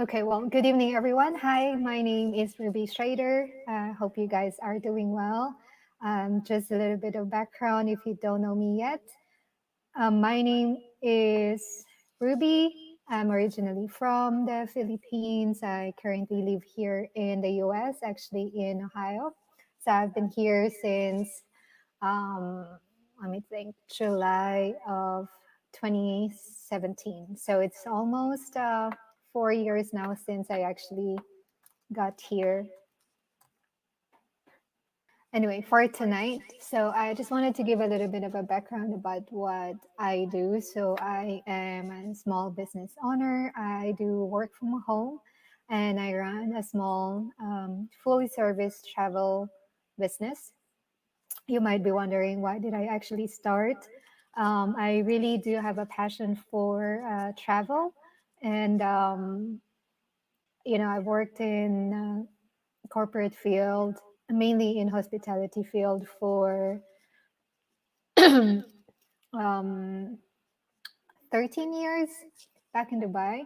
Okay, well, good evening, everyone. Hi, my name is Ruby Schrader. Hope you guys are doing well. Just a little bit of background if you don't know me yet. My name is Ruby. I'm originally from the Philippines. I currently live here in the US, actually in Ohio. So I've been here since, um, let me think, July of 2017. So it's almost 4 years now since I actually got here. Anyway, for tonight, so I just wanted to give a little bit of a background about what I do. So I am a small business owner. I do work from home, and I run a small, fully serviced travel business. You might be wondering, why did I actually start? I really do have a passion for travel, and I've worked in corporate field, mainly in hospitality field for um, 13 years back in Dubai.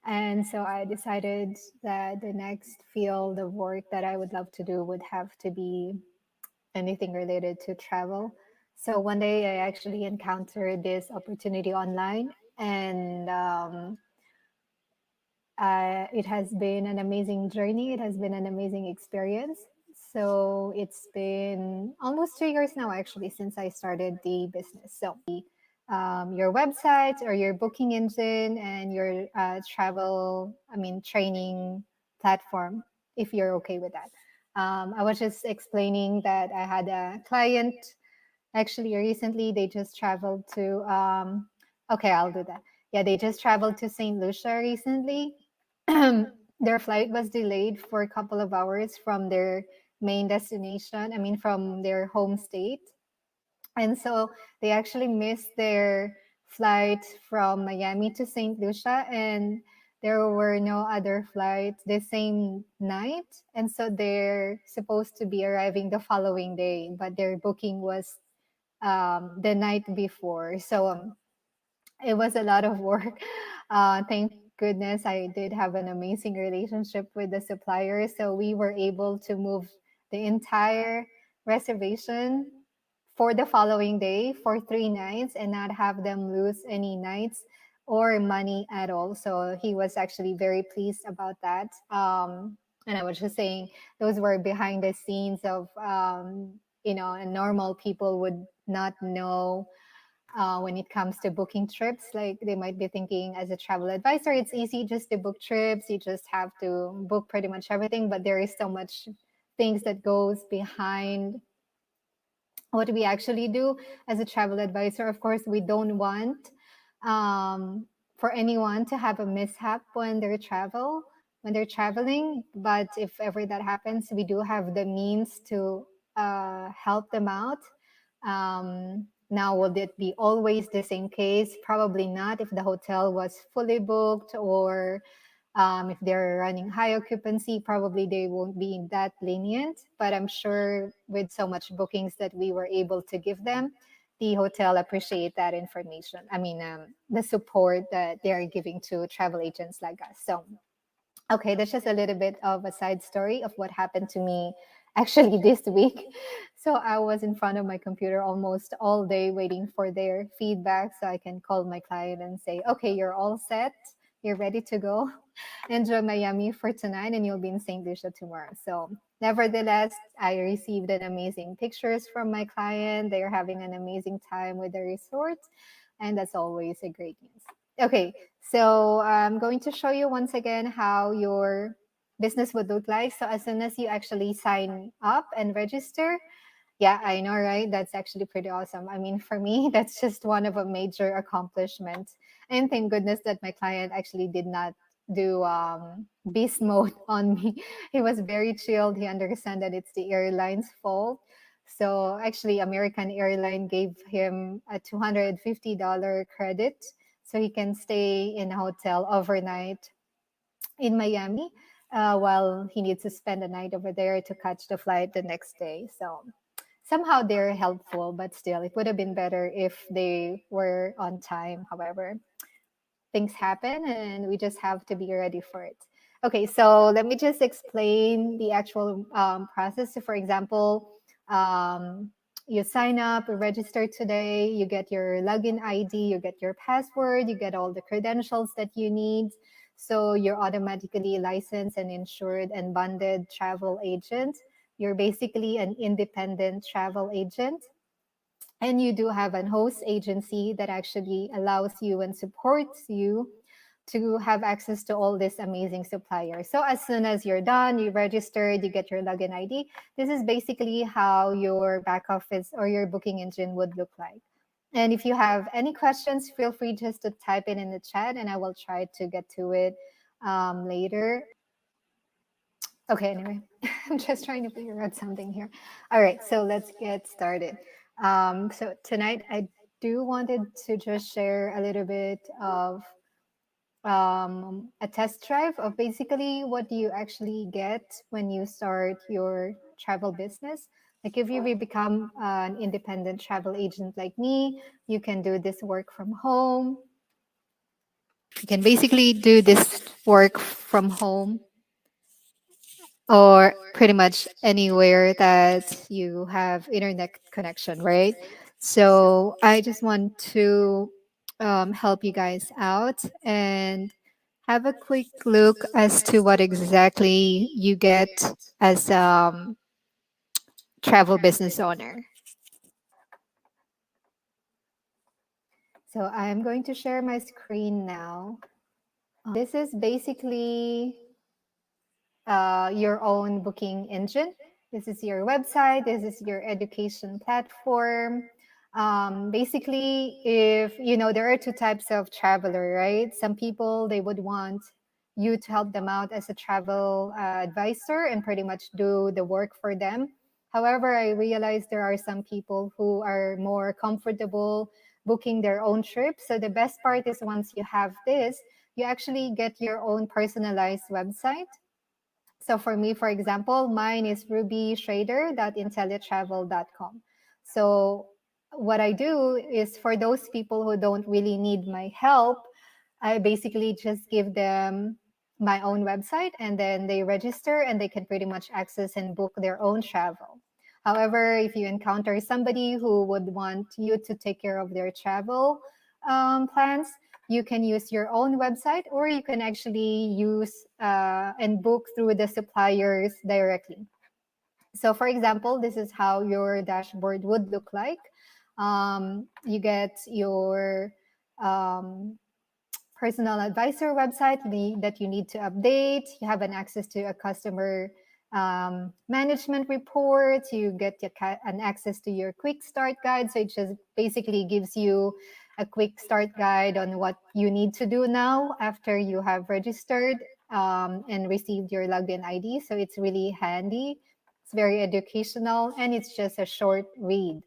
And so I decided that the next field of work that I would love to do would have to be anything related to travel. So one day I actually encountered this opportunity online, and it has been an amazing journey. It has been an amazing experience. So it's been almost 2 years now, actually, since I started the business. So your website or your booking engine and your training platform, if you're okay with that. I was just explaining that I had a client actually recently. They just traveled to, okay, I'll do that. Yeah, they just traveled to St. Lucia recently. Their flight was delayed for a couple of hours from their main destination, from their home state. And so they actually missed their flight from Miami to St. Lucia, and there were no other flights the same night. And so they're supposed to be arriving the following day, but their booking was the night before. So it was a lot of work. Thank goodness I did have an amazing relationship with the supplier. So we were able to move the entire reservation for the following day for 3 nights and not have them lose any nights or money at all. So he was actually very pleased about that. And I was just saying, those were behind the scenes of, and normal people would not know when it comes to booking trips. Like they might be thinking, as a travel advisor, it's easy just to book trips. You just have to book pretty much everything. But there is so much things that goes behind what we actually do as a travel advisor. Of course, we don't want um, for anyone to have a mishap when they're traveling. But if ever that happens, we do have the means to help them out. Now, will it be always the same case? Probably not. If the hotel was fully booked, or if they're running high occupancy, probably they won't be that lenient. But I'm sure with so much bookings that we were able to give them, the hotel appreciate that information. The support that they're giving to travel agents like us. So okay, that's just a little bit of a side story of what happened to me actually this week. So I was in front of my computer almost all day waiting for their feedback so I can call my client and say, okay, you're all set. You're ready to go. Enjoy Miami for tonight, and you'll be in St. Lucia tomorrow. So nevertheless, I received an amazing pictures from my client. They're having an amazing time with the resort. And that's always a great news. Okay, so I'm going to show you once again how your business would look like. So as soon as you actually sign up and register, yeah, I know, right? That's actually pretty awesome. For me, that's just one of a major accomplishment. And thank goodness that my client actually did not do beast mode on me. He was very chilled. He understand that it's the airline's fault. So actually, American Airline gave him a $250 credit so he can stay in a hotel overnight in Miami while he needs to spend the night over there to catch the flight the next day. So somehow they're helpful, but still, it would have been better if they were on time. However, things happen and we just have to be ready for it. Okay, so let me just explain the actual process. So, for example, um, you sign up, you register today, you get your login ID, you get your password, you get all the credentials that you need. So you're automatically licensed and insured and bonded travel agent. You're basically an independent travel agent. And you do have an host agency that actually allows you and supports you to have access to all these amazing suppliers. So as soon as you're done, you registered, you get your login ID. This is basically how your back office or your booking engine would look like. And if you have any questions, feel free just to type it in the chat and I will try to get to it later. Okay, anyway, I'm just trying to figure out something here. All right, so let's get started. So tonight I do wanted to just share a little bit of a test drive of basically what you actually get when you start your travel business. Like if you become an independent travel agent like me, you can do this work from home. You can basically do this work from home or pretty much anywhere that you have internet connection, right? So I just want to help you guys out and have a quick look as to what exactly you get as travel business owner. So I'm going to share my screen now. This is basically your own booking engine. This is your website. This is your education platform. Basically, if you know, there are two types of traveler, right? Some people they would want you to help them out as a travel advisor and pretty much do the work for them. However, I realize there are some people who are more comfortable booking their own trips. So the best part is once you have this, you actually get your own personalized website. So for me, for example, mine is rubyschrader.intellitravel.com. So what I do is for those people who don't really need my help, I basically just give them my own website and then they register and they can pretty much access and book their own travel. However, if you encounter somebody who would want you to take care of their travel plans, you can use your own website or you can actually use and book through the suppliers directly. So for example, this is how your dashboard would look like. You get your personal advisor website that you need to update. You have an access to a customer management report. You get an access to your quick start guide. So it just basically gives you a quick start guide on what you need to do now after you have registered and received your login ID. So it's really handy. It's very educational and it's just a short read.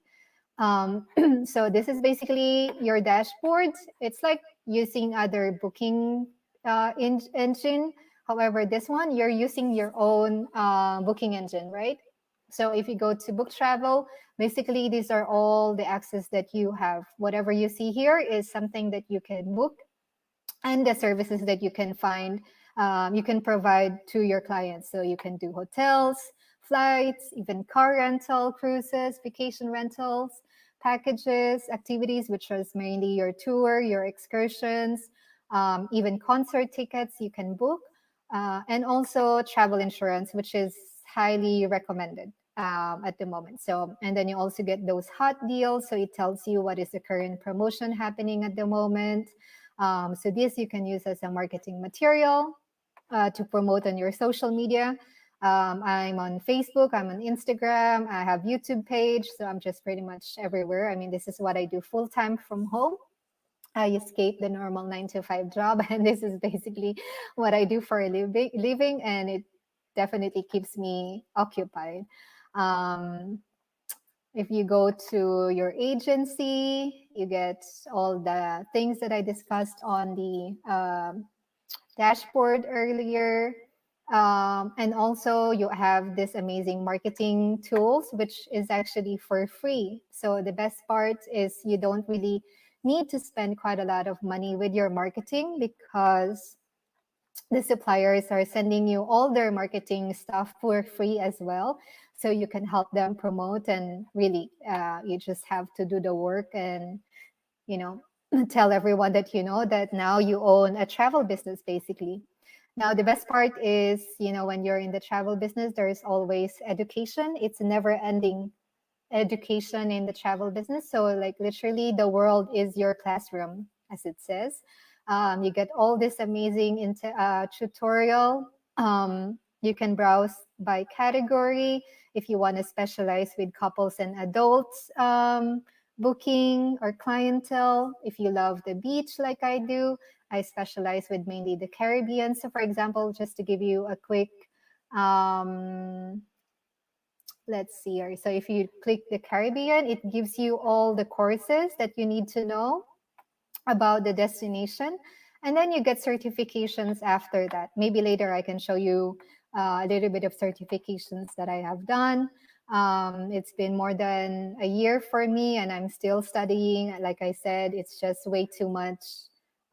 So this is basically your dashboard. It's like using other booking engine. However, this one, you're using your own booking engine, right? So if you go to book travel, basically these are all the access that you have. Whatever you see here is something that you can book and the services that you can find, you can provide to your clients. So you can do hotels, flights, even car rental, cruises, vacation rentals, packages, activities, which is mainly your tour, your excursions, even concert tickets you can book, and also travel insurance, which is highly recommended at the moment. So, and then you also get those hot deals. So it tells you what is the current promotion happening at the moment. So this you can use as a marketing material to promote on your social media. I'm on Facebook, I'm on Instagram, I have YouTube page, so I'm just pretty much everywhere. I mean, this is what I do full time from home. I escape the normal 9 to 5 job, and this is basically what I do for a living, and it definitely keeps me occupied. Um, if you go to your agency, you get all the things that I discussed on the dashboard earlier. And also, you have this amazing marketing tools, which is actually for free. So, the best part is you don't really need to spend quite a lot of money with your marketing because the suppliers are sending you all their marketing stuff for free as well. So you can help them promote, and really, you just have to do the work and, you know, tell everyone that you know that now you own a travel business, basically. Now, the best part is, when you're in the travel business, there's always education. It's never ending education in the travel business. So, like, literally, the world is your classroom, as it says. You get all this amazing tutorial. You can browse by category if you want to specialize with couples and adults. Booking or clientele. If you love the beach like I do, I specialize with mainly the Caribbean. So, for example, just to give you a quick, um, let's see here. So, if you click the Caribbean, it gives you all the courses that you need to know about the destination. And then you get certifications after that. Maybe later I can show you a little bit of certifications that I have done. It's been more than a year for me, and I'm still studying. Like I said, it's just way too much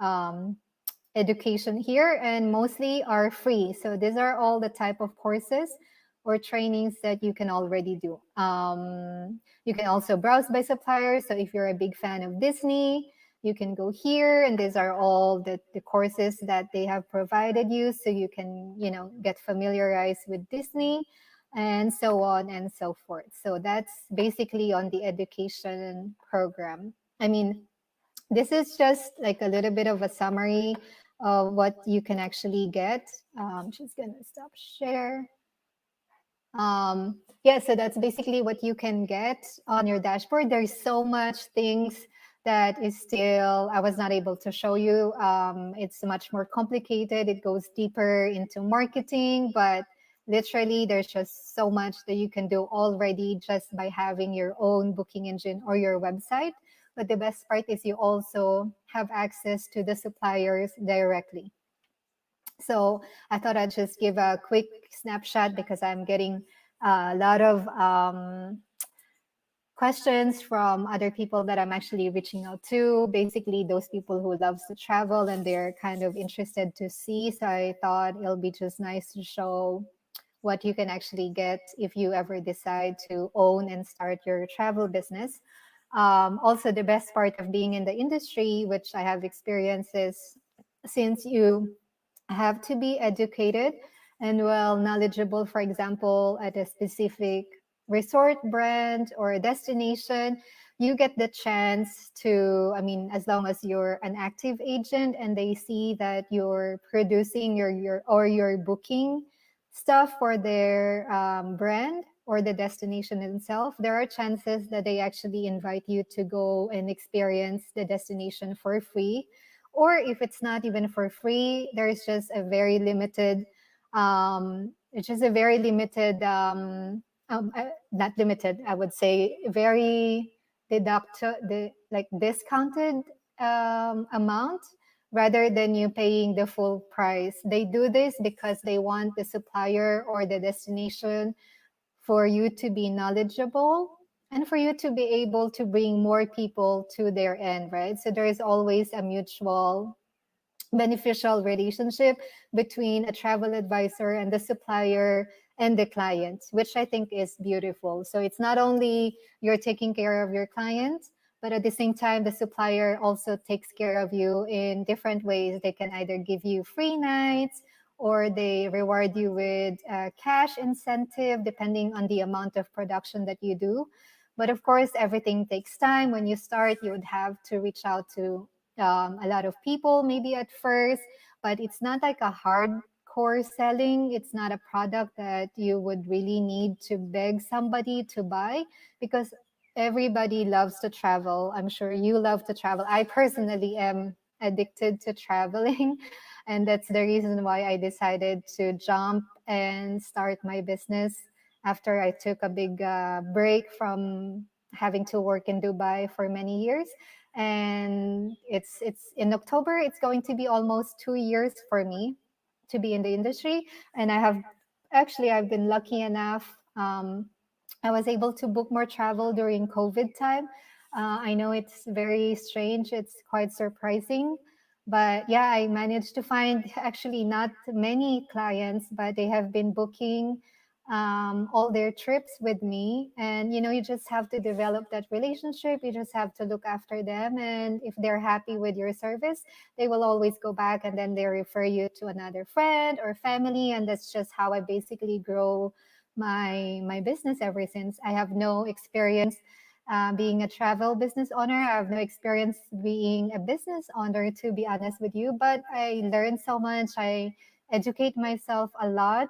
um, education here, and mostly are free. So these are all the type of courses or trainings that you can already do. You can also browse by suppliers. So if you're a big fan of Disney, you can go here, and these are all the courses that they have provided you, so you can, get familiarized with Disney, and so on and so forth. So that's basically on the education program. I mean, this is just like a little bit of a summary of what you can actually get. Just gonna stop share. Yeah, so that's basically what you can get on your dashboard. There's so much things that is still I was not able to show you. It's much more complicated. It goes deeper into marketing, but literally there's just so much that you can do already just by having your own booking engine or your website. But the best part is you also have access to the suppliers directly. So I thought I'd just give a quick snapshot because I'm getting a lot of questions from other people that I'm actually reaching out to. Basically, those people who loves to travel and they're kind of interested to see. So I thought it'll be just nice to show what you can actually get if you ever decide to own and start your travel business. Also, the best part of being in the industry, which I have experienced, is since you have to be educated and well knowledgeable, for example, at a specific resort brand or a destination, you get the chance to, I mean, as long as you're an active agent and they see that you're producing your booking stuff for their brand or the destination itself, there are chances that they actually invite you to go and experience the destination for free. Or if it's not even for free, there's just a very limited, it's just a very limited, not limited, I would say, very like discounted amount rather than you paying the full price. They do this because they want the supplier or the destination for you to be knowledgeable and for you to be able to bring more people to their end, right? So there is always a mutual beneficial relationship between a travel advisor and the supplier and the client, which I think is beautiful. So it's not only you're taking care of your client, but at the same time, the supplier also takes care of you in different ways. They can either give you free nights or they reward you with a cash incentive, depending on the amount of production that you do. But of course, everything takes time. When you start, you would have to reach out to a lot of people maybe at first, but it's not like a hardcore selling. It's not a product that you would really need to beg somebody to buy because everybody loves to travel. I'm sure you love to travel. I personally am addicted to traveling. And that's the reason why I decided to jump and start my business after I took a big break from having to work in Dubai for many years. And it's in October, it's going to be almost 2 years for me to be in the industry. And I've been lucky enough. I was able to book more travel during COVID time. I know it's very strange. It's quite surprising, But yeah, I managed to find actually not many clients, but they have been booking all their trips with me. And, you just have to develop that relationship. You just have to look after them. And if they're happy with your service, they will always go back, and then they refer you to another friend or family. And that's just how I basically grow my business ever since. I have no experience being a travel business owner. I have no experience being a business owner, to be honest with you, but I learned so much. I educate myself a lot,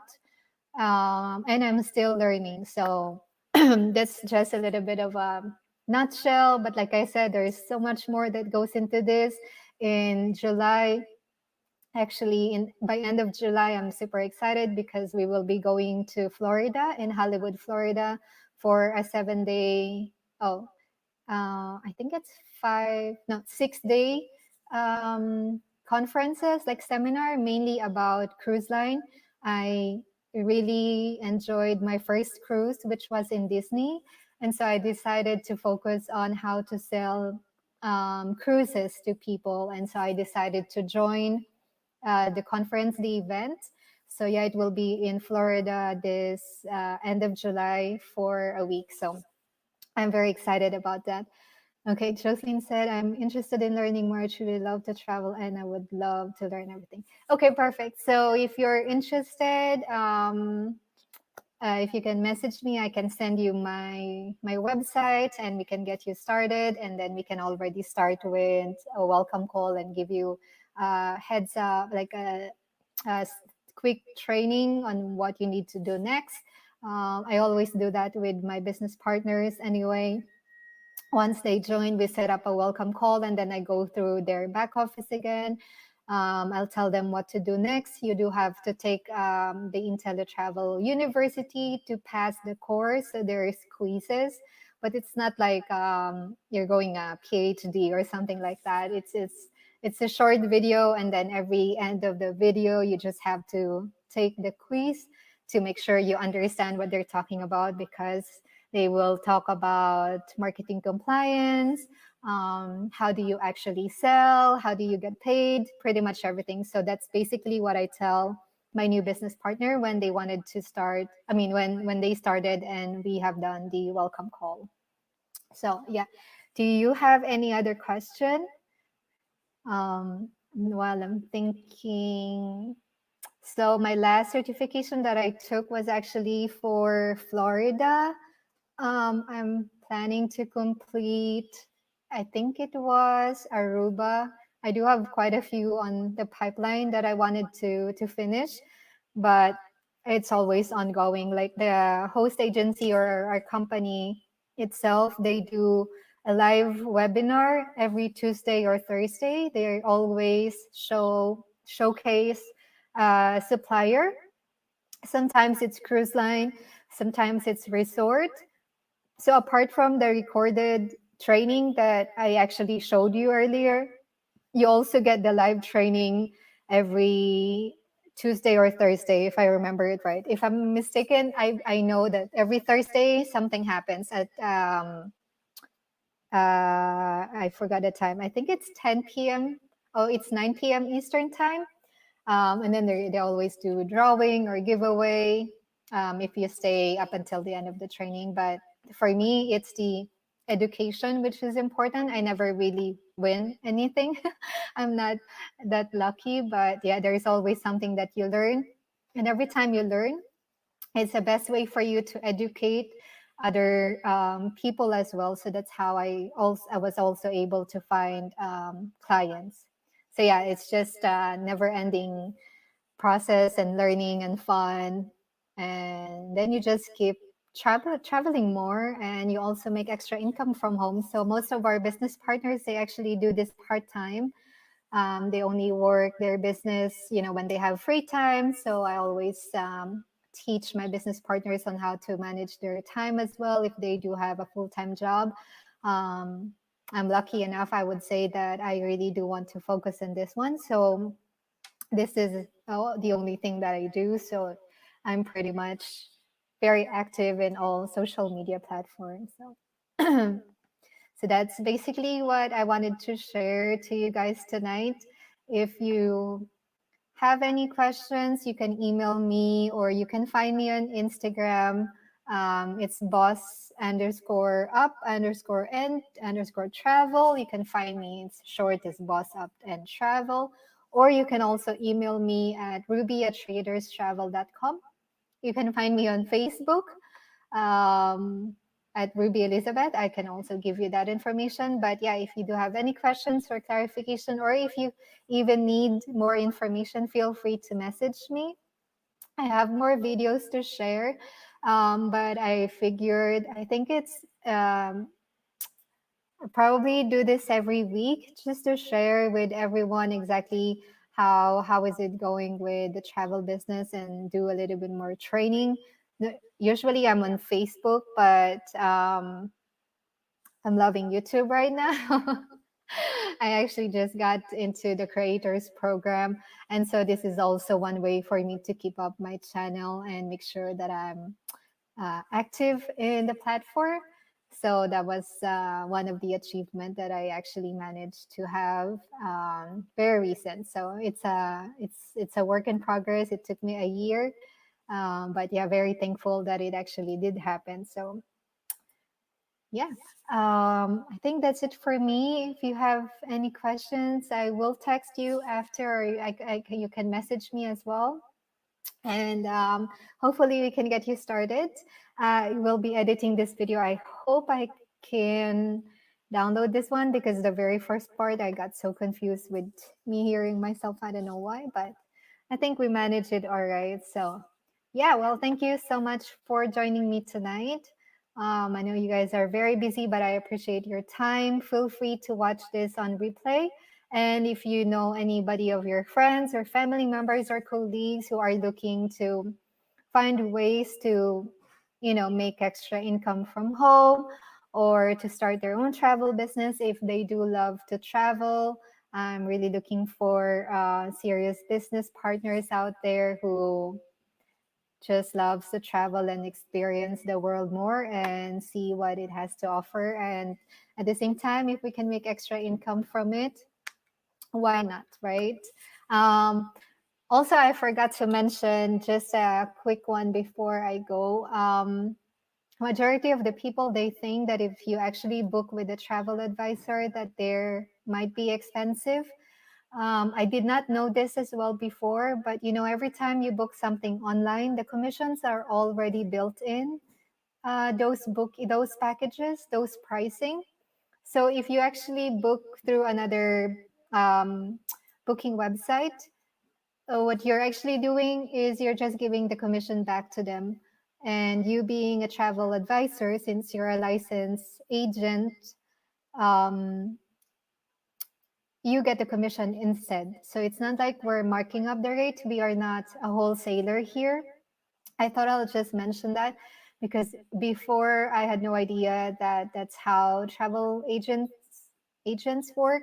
and I'm still learning. So that's just a little bit of a nutshell. But like I said, there's so much more that goes into this. In July, actually, in by end of July, I'm super excited because we will be going to Florida, in Hollywood, Florida, for a 7 day. Oh, I think it's 6 day conferences, like seminar, mainly about cruise line. I really enjoyed my first cruise, which was in Disney. And so I decided to focus on how to sell cruises to people. And so I decided to join the conference, the event. So yeah, it will be in Florida this end of July for a week. So I'm very excited about that. Okay, Jocelyn said, I'm interested in learning more. I truly love to travel and I would love to learn everything. Okay, perfect. So if you're interested, if you can message me, I can send you my website and we can get you started. And then we can already start with a welcome call and give you heads up, like a quick training on what you need to do next. I always do that with my business partners anyway. Once they join, we set up a welcome call and then I go through their back office again. I'll tell them what to do next. You do have to take the IntelliTravel University to pass the course. So there is quizzes, but it's not like you're going a PhD or something like that. It's a short video, and then every end of the video, you just have to take the quiz to make sure you understand what they're talking about, because they will talk about marketing compliance, how do you actually sell, how do you get paid, pretty much everything. So that's basically what I tell my new business partner when they wanted to start. I mean, when they started and we have done the welcome call. So yeah, do you have any other question? While I'm thinking. So my last certification that I took was actually for Florida. I'm planning to complete, I think it was Aruba. I do have quite a few on the pipeline that I wanted to finish, but it's always ongoing. Like the host agency or our company itself, they do a live webinar every Tuesday or Thursday. They always showcase a supplier. Sometimes it's cruise line, sometimes it's resort. So apart from the recorded training that I actually showed you earlier, you also get the live training every Tuesday or Thursday, if I remember it right. If I'm mistaken, I know that every Thursday something happens at I forgot the time. I think it's 10 p.m. Oh, it's 9 p.m. Eastern time. And then they always do drawing or giveaway if you stay up until the end of the training. But for me, it's the education which is important. I never really win anything. I'm not that lucky, but yeah, there is always something that you learn. And every time you learn, it's the best way for you to educate other people as well. So that's how I was also able to find clients. So yeah, it's just a never ending process and learning and fun. And then you just keep traveling more, and you also make extra income from home. So most of our business partners, they actually do this part-time. They only work their business, when they have free time. So I always teach my business partners on how to manage their time as well if they do have a full-time job. Um, I'm lucky enough, I would say, that I really do want to focus on this one. So this is the only thing that I do. So I'm pretty much very active in all social media platforms. So, so that's basically what I wanted to share to you guys tonight. If you have any questions, you can email me or you can find me on Instagram. It's boss_up_and_travel. You can find me. It's short is boss up and travel. Or you can also email me at ruby@traderstravel.com. You can find me on Facebook um, at Ruby Elizabeth. I can also give you that information. But yeah, if you do have any questions or clarification, or if you even need more information, feel free to message me. I have more videos to share, but I figured I think it's I'll probably do this every week just to share with everyone exactly how is it going with the travel business and do a little bit more training. Usually I'm on Facebook, but I'm loving YouTube right now. I actually just got into the creators program, and so this is also one way for me to keep up my channel and make sure that I'm active in the platform. So that was one of the achievement that I actually managed to have very recent. So it's a work in progress. It took me a year, but yeah, very thankful that it actually did happen. So yeah, I think that's it for me. If you have any questions, I will text you after, or you can message me as well, and hopefully we can get you started. I will be editing this video. I hope I can download this one because the very first part I got so confused with me hearing myself. I don't know why, but I think we managed it all right. So yeah, well, thank you so much for joining me tonight. I know you guys are very busy, but I appreciate your time. Feel free to watch this on replay. And if you know anybody of your friends or family members or colleagues who are looking to find ways to, make extra income from home or to start their own travel business, if they do love to travel, I'm really looking for serious business partners out there who just loves to travel and experience the world more and see what it has to offer. And at the same time, if we can make extra income from it, why not, right? Um, Also, I forgot to mention just a quick one before I go. Majority of the people, they think that if you actually book with a travel advisor, that there might be expensive. I did not know this as well before, but every time you book something online, the commissions are already built in. Those packages, those pricing. So if you actually book through another um, booking website, what you're actually doing is you're just giving the commission back to them. And you being a travel advisor, since you're a licensed agent, um, you get the commission instead. So it's not like we're marking up the rate. We are not a wholesaler here. I thought I'll just mention that because before I had no idea that that's how travel agents work.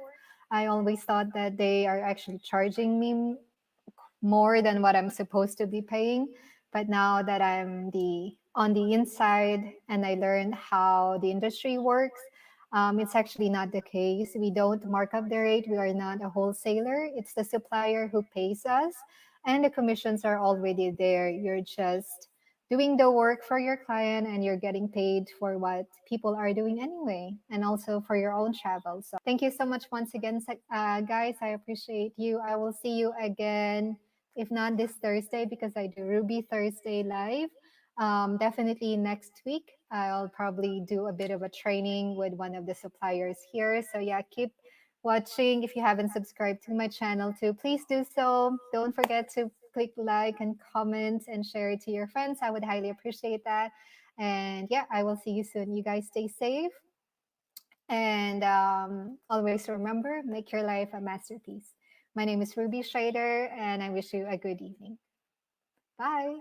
I always thought that they are actually charging me more than what I'm supposed to be paying. But now that I'm on the inside and I learned how the industry works, it's actually not the case. We don't mark up the rate. We are not a wholesaler. It's the supplier who pays us, and the commissions are already there. You're just doing the work for your client and you're getting paid for what people are doing anyway, and also for your own travel. So thank you so much once again, guys. I appreciate you. I will see you again, if not this Thursday, because I do Ruby Thursday live. Definitely next week, I'll probably do a bit of a training with one of the suppliers here. So yeah, keep watching. If you haven't subscribed to my channel too, please do so. Don't forget to click like and comment and share it to your friends. I would highly appreciate that. And yeah, I will see you soon. You guys stay safe. And always remember, make your life a masterpiece. My name is Ruby Schrader, and I wish you a good evening. Bye.